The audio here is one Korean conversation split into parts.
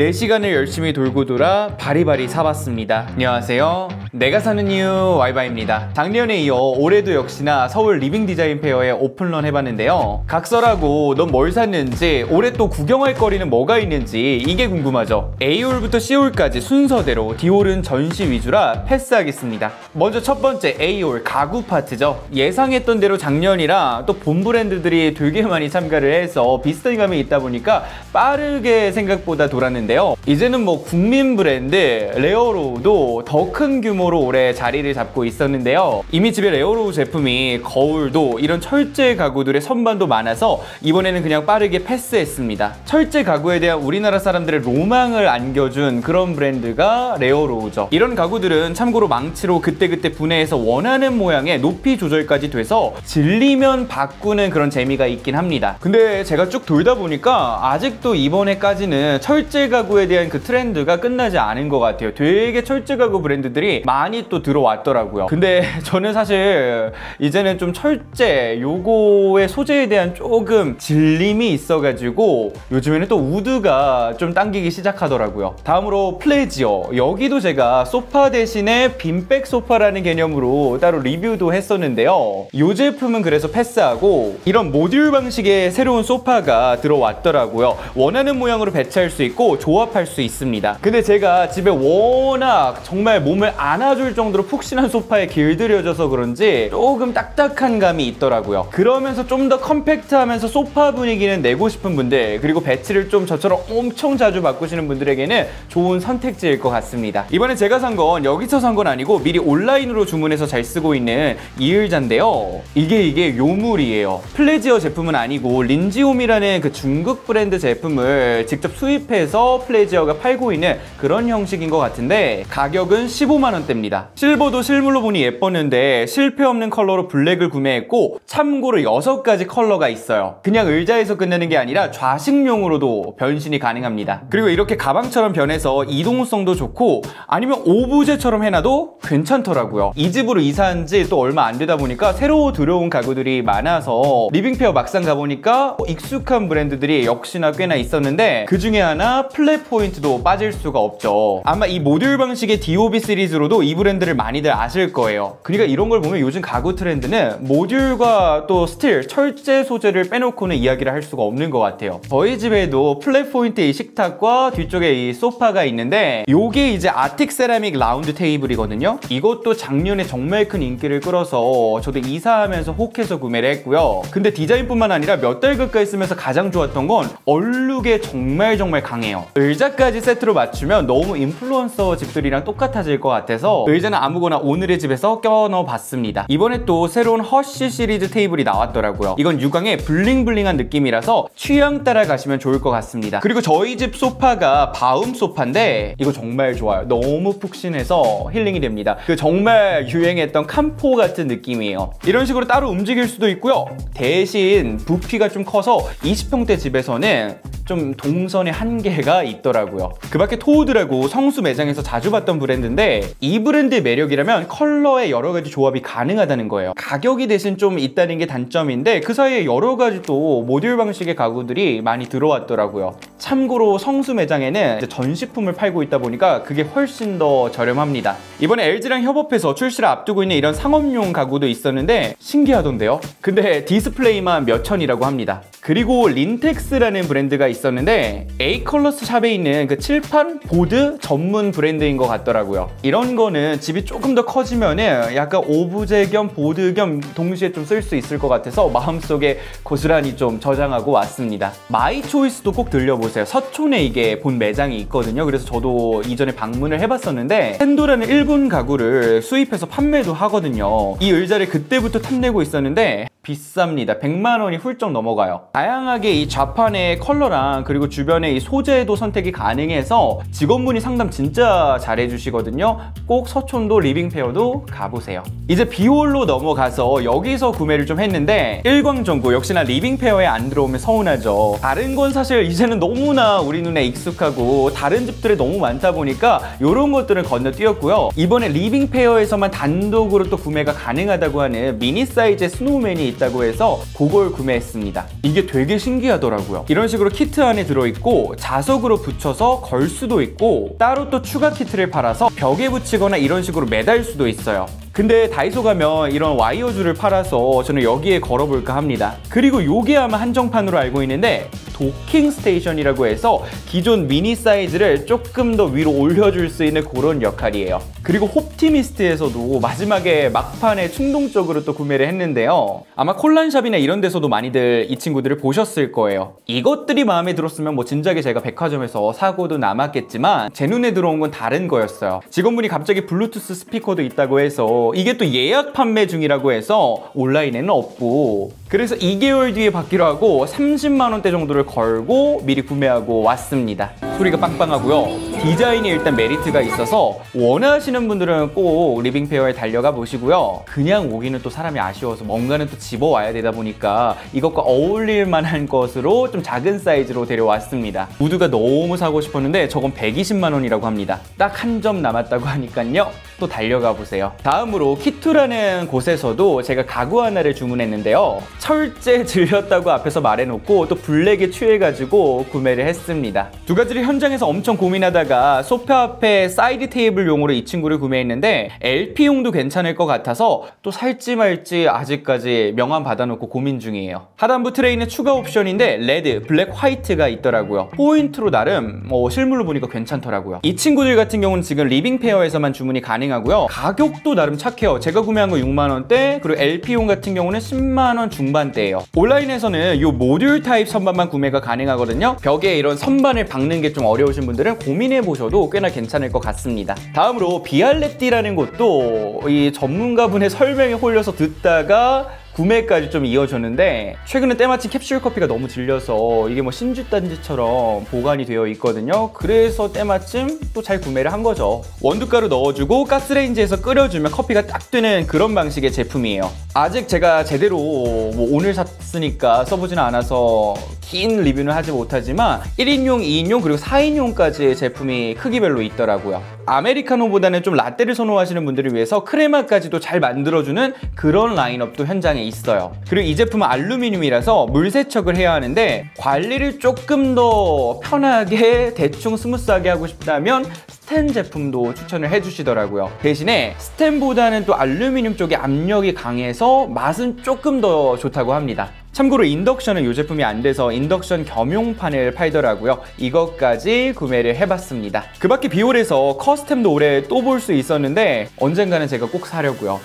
4시간을 열심히 돌고 돌아 바리바리 사봤습니다. 안녕하세요. 내가 사는 이유 와이바입니다. 작년에 이어 올해도 역시나 서울 리빙 디자인 페어에 오픈런 해봤는데요. 각설하고 넌 뭘 샀는지, 올해 또 구경할 거리는 뭐가 있는지 이게 궁금하죠. A홀부터 C홀까지 순서대로 D홀은 전시 위주라 패스하겠습니다. 먼저 첫 번째 A홀 가구 파트죠. 예상했던 대로 작년이라 또 본 브랜드들이 되게 많이 참가를 해서 비슷한 감이 있다 보니까 빠르게 생각보다 돌았는데요. 이제는 뭐 국민 브랜드 레어로우도 더 큰 규모로 올해 자리를 잡고 있었는데요. 이미 집에 레어로우 제품이 거울도 이런 철제 가구들의 선반도 많아서 이번에는 그냥 빠르게 패스했습니다. 철제 가구에 대한 우리나라 사람들의 로망을 안겨준 그런 브랜드가 레어로우죠. 이런 가구들은 참고로 망치로 그때그때 분해해서 원하는 모양의 높이 조절까지 돼서 질리면 바꾸는 그런 재미가 있긴 합니다. 근데 제가 쭉 돌다 보니까 아직도 이번에까지는 철제 가구에 대한 그 트렌드가 끝나지 않은 것 같아요. 되게 철제 가구 브랜드들이 많이 또 들어왔더라고요. 근데 저는 사실 이제는 좀 철제 요거의 소재에 대한 조금 질림이 있어가지고 요즘에는 또 우드가 좀 당기기 시작하더라고요. 다음으로 플래지어. 여기도 제가 소파 대신에 빈백 소파라는 개념으로 따로 리뷰도 했었는데요. 이 제품은 그래서 패스하고 이런 모듈 방식의 새로운 소파가 들어왔더라고요. 원하는 모양으로 배치할 수 있고 조합할 수 있습니다. 근데 제가 집에 워낙 정말 몸을 안아줄 정도로 푹신한 소파에 길들여져서 그런지 조금 딱딱한 감이 있더라고요. 그러면서 좀 더 컴팩트하면서 소파 분위기는 내고 싶은 분들, 그리고 배치를 좀 저처럼 엄청 자주 바꾸시는 분들에게는 좋은 선택지일 것 같습니다. 이번에 제가 산 건 여기서 산 건 아니고 미리 온라인으로 주문해서 잘 쓰고 있는 이 의자인데요. 이게 요물이에요. 플래지어 제품은 아니고 린지홈이라는 그 중국 브랜드 제품을 직접 수입해서 플래지어가 팔고 있는 그런 형식인 것 같은데 가격은 15만 원대입니다. 실버도 실물로 보니 예뻤는데 실패 없는 컬러로 블랙을 구매했고 참고로 6가지 컬러가 있어요. 그냥 의자에서 끝내는 게 아니라 좌식용으로도 변신이 가능합니다. 그리고 이렇게 가방처럼 변해서 이동성도 좋고 아니면 오브제처럼 해놔도 괜찮더라고요. 이 집으로 이사한 지 또 얼마 안 되다 보니까 새로 들어온 가구들이 많아서 리빙페어 막상 가보니까 익숙한 브랜드들이 역시나 꽤나 있었는데 그 중에 하나 플랫포인트도 빠질 수가 없죠. 아마 이 모듈 방식의 DOB 시리즈로도 이 브랜드를 많이들 아실 거예요. 그러니까 이런 걸 보면 요즘 가구 트렌드는 모듈과 또 스틸, 철제 소재를 빼놓고는 이야기를 할 수가 없는 것 같아요. 저희 집에도 플랫포인트 이 식탁과 뒤쪽에 이 소파가 있는데 요게 이제 아틱 세라믹 라운드 테이블이거든요. 이것도 작년에 정말 큰 인기를 끌어서 저도 이사하면서 혹해서 구매를 했고요. 근데 디자인뿐만 아니라 몇 달 가까이 쓰면서 가장 좋았던 건 얼룩에 정말 강해요. 의자까지 세트로 맞추면 너무 인플루언서 집들이랑 똑같아질 것 같아서 의자는 아무거나 오늘의 집에서 껴넣어 봤습니다. 이번에 또 새로운 허쉬 시리즈 테이블이 나왔더라고요. 이건 유광의 블링블링한 느낌이라서 취향 따라 가시면 좋을 것 같습니다. 그리고 저희 집 소파가 바움 소파인데 이거 정말 좋아요. 너무 푹신해서 힐링이 됩니다. 그 정말 유행했던 캄포 같은 느낌이에요. 이런 식으로 따로 움직일 수도 있고요. 대신 부피가 좀 커서 20평대 집에서는 좀 동선의 한계가 있더라고요. 그 밖에 토우드라고 성수 매장에서 자주 봤던 브랜드인데 이 브랜드의 매력이라면 컬러의 여러 가지 조합이 가능하다는 거예요. 가격이 대신 좀 있다는 게 단점인데 그 사이에 여러 가지 또 모듈 방식의 가구들이 많이 들어왔더라고요. 참고로 성수 매장에는 이제 전시품을 팔고 있다 보니까 그게 훨씬 더 저렴합니다. 이번에 LG랑 협업해서 출시를 앞두고 있는 이런 상업용 가구도 있었는데 신기하던데요. 근데 디스플레이만 몇 천이라고 합니다. 그리고 린텍스라는 브랜드가 있었는데 A컬러스 샵에 있는 그 칠판 보드 전문 브랜드인 것 같더라고요. 이런 거는 집이 조금 더 커지면은 약간 오브제 겸 보드 겸 동시에 좀 쓸 수 있을 것 같아서 마음속에 고스란히 좀 저장하고 왔습니다. 마이초이스도 꼭 들려보세요. 서촌에 이게 본 매장이 있거든요. 그래서 저도 이전에 방문을 해봤었는데 펜도라는 일본 가구를 수입해서 판매도 하거든요. 이 의자를 그때부터 탐내고 있었는데 비쌉니다. 100만 원이 훌쩍 넘어가요. 다양하게 이 좌판의 컬러랑 그리고 주변에 이 소재도 선택이 가능해서 직원분이 상담 진짜 잘해주시거든요. 꼭 서촌도 리빙페어도 가보세요. 이제 비홀로 넘어가서 여기서 구매를 좀 했는데 일광전구 역시나 리빙페어에 안 들어오면 서운하죠. 다른 건 사실 이제는 너무나 우리 눈에 익숙하고 다른 집들에 너무 많다 보니까 이런 것들은 건너뛰었고요. 이번에 리빙페어에서만 단독으로 또 구매가 가능하다고 하는 미니 사이즈의 스노우맨이 있다고 해서 그걸 구매했습니다. 이게 되게 신기하더라고요. 이런 식으로 키트 안에 들어있고 자석으로 붙여서 걸 수도 있고 따로 또 추가 키트를 팔아서 벽에 붙이거나 이런 식으로 매달 수도 있어요. 근데 다이소 가면 이런 와이어줄을 팔아서 저는 여기에 걸어볼까 합니다. 그리고 요게 아마 한정판으로 알고 있는데 도킹 스테이션이라고 해서 기존 미니 사이즈를 조금 더 위로 올려줄 수 있는 그런 역할이에요. 그리고 홉티미스트에서도 마지막에 막판에 충동적으로 또 구매를 했는데요. 아마 콜란샵이나 이런 데서도 많이들 이 친구들을 보셨을 거예요. 이것들이 마음에 들었으면 뭐 진작에 제가 백화점에서 사고도 남았겠지만 제 눈에 들어온 건 다른 거였어요. 직원분이 갑자기 블루투스 스피커도 있다고 해서 이게 또 예약 판매 중이라고 해서 온라인에는 없고, 그래서 2개월 뒤에 받기로 하고 30만 원대 정도를 걸고 미리 구매하고 왔습니다. 소리가 빵빵하고요. 디자인이 일단 메리트가 있어서 원하시는 분들은 꼭 리빙페어에 달려가 보시고요. 그냥 오기는 또 사람이 아쉬워서 뭔가는 또 집어와야 되다 보니까 이것과 어울릴 만한 것으로 좀 작은 사이즈로 데려왔습니다. 무드가 너무 사고 싶었는데 저건 120만 원이라고 합니다. 딱 한 점 남았다고 하니까요. 또 달려가 보세요. 다음으로 키투라는 곳에서도 제가 가구 하나를 주문했는데요. 철제 질렸다고 앞에서 말해놓고 또 블랙에 취해가지고 구매를 했습니다. 두 가지를 현장에서 엄청 고민하다가 소파 앞에 사이드 테이블용으로 이 친구를 구매했는데 LP용도 괜찮을 것 같아서 또 살지 말지 아직까지 명함 받아놓고 고민 중이에요. 하단부 트레이는 추가 옵션인데 레드, 블랙, 화이트가 있더라고요. 포인트로 나름 실물로 보니까 괜찮더라고요. 이 친구들 같은 경우는 지금 리빙페어에서만 주문이 가능하고요. 가격도 나름 착해요. 제가 구매한 거 6만 원대, 그리고 LP용 같은 경우는 10만 원 중반대예요. 온라인에서는 이 모듈 타입 선반만 구매가 가능하거든요. 벽에 이런 선반을 박는 게 좀 어려우신 분들은 고민해 보셔도 꽤나 괜찮을 것 같습니다. 다음으로 비알레띠라는 곳도 이 전문가분의 설명에 홀려서 듣다가 구매까지 좀 이어졌는데, 최근에 때마침 캡슐 커피가 너무 질려서 이게 뭐 신주단지처럼 보관이 되어 있거든요. 그래서 때마침 또 잘 구매를 한 거죠. 원두가루 넣어주고 가스레인지에서 끓여주면 커피가 딱 되는 그런 방식의 제품이에요. 아직 제가 제대로 뭐 오늘 샀으니까 써보지는 않아서 긴 리뷰는 하지 못하지만 1인용, 2인용, 그리고 4인용까지 제품이 크기별로 있더라고요. 아메리카노보다는 좀 라떼를 선호하시는 분들을 위해서 크레마까지도 잘 만들어주는 그런 라인업도 현장에 있어요. 그리고 이 제품은 알루미늄이라서 물 세척을 해야 하는데 관리를 조금 더 편하게 대충 스무스하게 하고 싶다면 스텐 제품도 추천을 해주시더라고요. 대신에 스텐보다는 또 알루미늄 쪽의 압력이 강해서 맛은 조금 더 좋다고 합니다. 참고로 인덕션은 이 제품이 안 돼서 인덕션 겸용판을 팔더라고요. 이것까지 구매를 해봤습니다. 그 밖에 비올에서 커스템도 올해 또 볼 수 있었는데 언젠가는 제가 꼭 사려고요.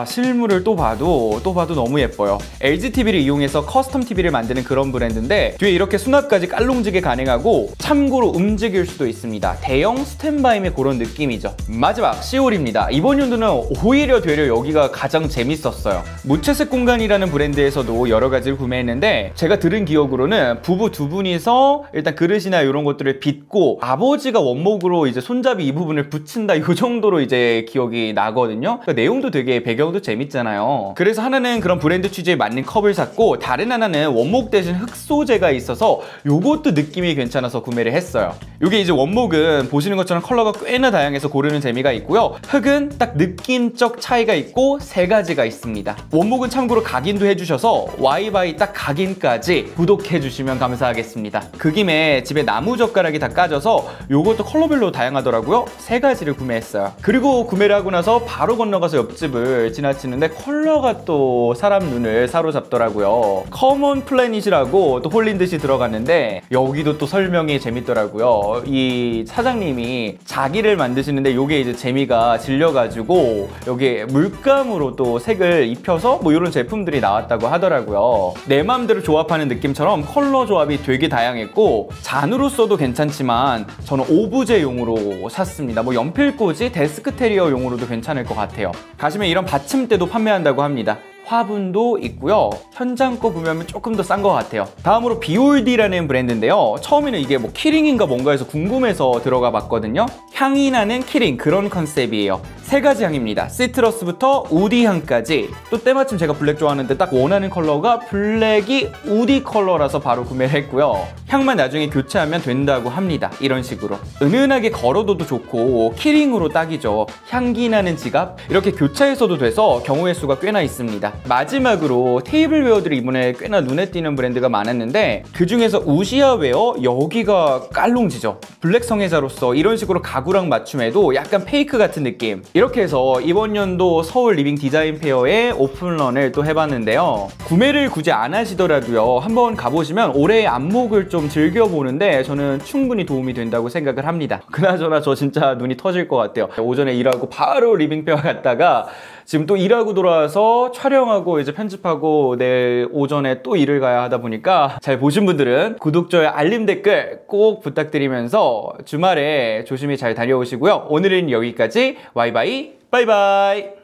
실물을 또 봐도 너무 예뻐요. LG TV를 이용해서 커스텀 TV를 만드는 그런 브랜드인데 뒤에 이렇게 수납까지 깔롱지게 가능하고 참고로 움직일 수도 있습니다. 대형 스탠바임의 그런 느낌이죠. 마지막 시올입니다. 이번 연도는 오히려 되려 여기가 가장 재밌었어요. 무채색 공간이라는 브랜드에서도 여러 가지 구매했는데 제가 들은 기억으로는 부부 두 분이서 일단 그릇이나 이런 것들을 빚고 아버지가 원목으로 이제 손잡이 이 부분을 붙인다, 이 정도로 이제 기억이 나거든요. 그러니까 내용도 되게 배경도 재밌잖아요. 그래서 하나는 그런 브랜드 취지에 맞는 컵을 샀고 다른 하나는 원목 대신 흙 소재가 있어서 요것도 느낌이 괜찮아서 구매를 했어요. 이게 이제 원목은 보시는 것처럼 컬러가 꽤나 다양해서 고르는 재미가 있고요. 흙은 딱 느낌적 차이가 있고 세 가지가 있습니다. 원목은 참고로 각인도 해주셔서 와이바이 딱 각인까지 구독해주시면 감사하겠습니다. 그 김에 집에 나무젓가락이 다 까져서 요것도 컬러별로 다양하더라고요. 세 가지를 구매했어요. 그리고 구매를 하고 나서 바로 건너가서 옆집을 지나치는데 컬러가 또 사람 눈을 사로잡더라고요. 커먼 플래닛이라고 또 홀린 듯이 들어갔는데 여기도 또 설명이 재밌더라고요. 이 사장님이 자기를 만드시는데 요게 이제 재미가 질려가지고 여기에 물감으로 또 색을 입혀서 뭐 이런 제품들이 나왔다고 하더라고요. 내 맘대로 조합하는 느낌처럼 컬러 조합이 되게 다양했고 잔으로 써도 괜찮지만 저는 오브제용으로 샀습니다. 뭐 연필꽂이, 데스크테리어용으로도 괜찮을 것 같아요. 가시면 이런 받침대도 판매한다고 합니다. 화분도 있고요. 현장 거 구매하면 조금 더 싼 것 같아요. 다음으로 비올디라는 브랜드인데요. 처음에는 이게 뭐 키링인가 뭔가 해서 궁금해서 들어가 봤거든요. 향이 나는 키링, 그런 컨셉이에요. 세 가지 향입니다. 시트러스부터 우디 향까지. 또 때마침 제가 블랙 좋아하는데 딱 원하는 컬러가 블랙이 우디 컬러라서 바로 구매를 했고요. 향만 나중에 교체하면 된다고 합니다. 이런 식으로 은은하게 걸어둬도 좋고 키링으로 딱이죠. 향기 나는 지갑 이렇게 교체해서도 돼서 경우의 수가 꽤나 있습니다. 마지막으로 테이블웨어들이 이번에 꽤나 눈에 띄는 브랜드가 많았는데 그 중에서 우시아웨어 여기가 깔롱지죠. 블랙 성애자로서 이런 식으로 가구랑 맞춤해도 약간 페이크 같은 느낌. 이렇게 해서 이번 연도 서울 리빙 디자인 페어의 오픈런을 또 해봤는데요. 구매를 굳이 안 하시더라도요, 한번 가보시면 올해의 안목을 좀 즐겨보는데 저는 충분히 도움이 된다고 생각을 합니다. 그나저나 저 진짜 눈이 터질 것 같아요. 오전에 일하고 바로 리빙 페어 갔다가 지금 또 일하고 돌아와서 촬영하고 이제 편집하고 내일 오전에 또 일을 가야 하다 보니까 잘 보신 분들은 구독, 좋아요, 알림, 댓글 꼭 부탁드리면서 주말에 조심히 잘 다녀오시고요. 오늘은 여기까지. 와이바이, 바이바이.